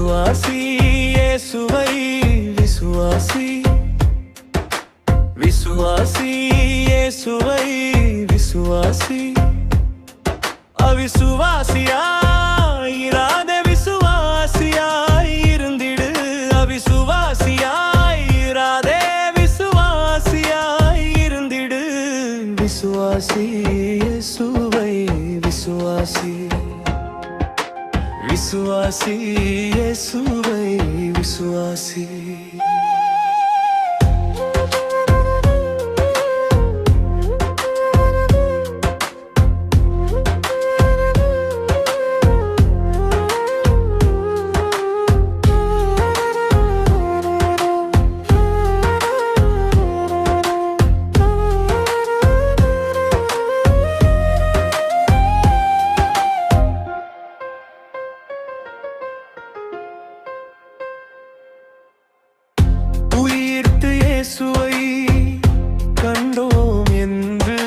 விசுவாசி இயேசுவை விசுவாசி விசுவாசி இயேசுவை விசுவாசி அவிசுவாசியாயிராத விசுவாசியாய் இருந்திடு அவிசுவாசியாயிராதே விசுவாசியாய் இருந்திடு விசுவாசி இயேசுவை விசுவாசி விசுவாசி இயேசுவை விசுவாசி இயேசுவை கண்டோம் என்று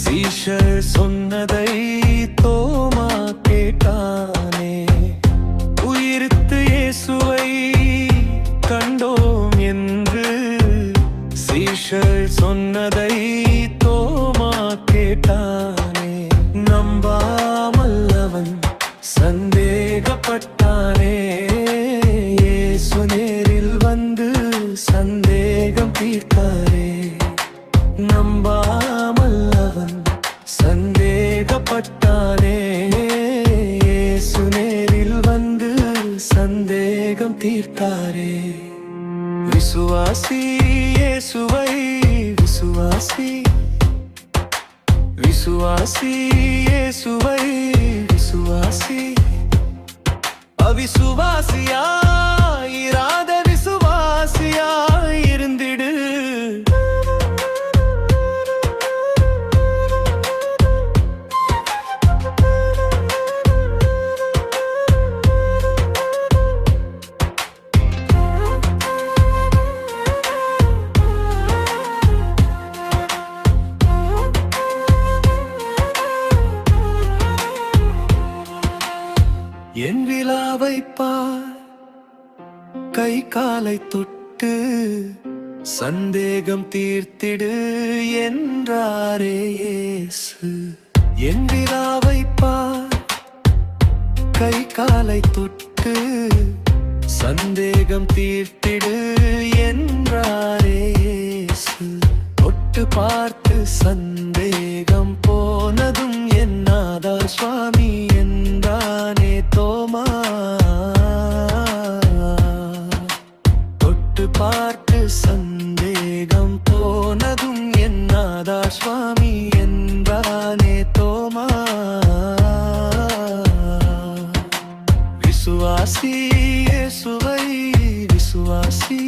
சீஷர் சொன்னதை தோமா கேட்டானே. உயிர்த்து இயேசுவை கண்டோம் என்று சீஷர் சொன்னதை தோமா கேட்டானே. நம்பாமல் அவன் சந்தேகப்பட்டானே. இயேசு நேரில் வந்து சந்தேகம் தீர்த்தாரே. நம்பாமல் அவன் சந்தேகப்பட்டானே. இயேசு நேரில் வந்து சந்தேகம் தீர்த்தாரே. விசுவாசி இயேசுவை விசுவாசி விசுவாசி இயேசுவை விசுவாசி அவிசுவாசியாயிராத விசுவாசியாய் இருந்திடு என் விழாவை பார், கை காலை தொட்டு சந்தேகம் தீர்த்திடு என்றாரே இயேசு. என் விழாவை பார், கை காலை தொட்டு சந்தேகம் தீர்த்திடு என்றாரே இயேசு. தொட்டு பார்த்து சந்தேகம் போனதும் என்னாதா சுவாமி என்றானே தோமா. தொட்டு பார்த்து சந்தேகம் போனதும் என்னாதா சுவாமி என்றானே தோமா. விசுவாசி இயேசுவை விசுவாசி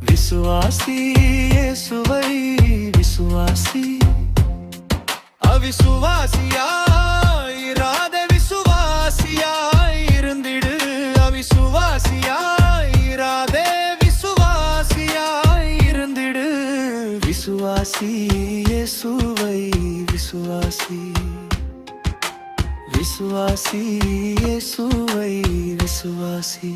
விசுவாசி இயேசுவை விசுவாசி அவிசுவாசியாயிராத விசுவாசியாய் இருந்திடு அவிசுவாசியாயிராதே விசுவாசியாய் இருந்திடு விசுவாசி இயேசுவை விசுவாசி விசுவாசி இயேசுவை விசுவாசி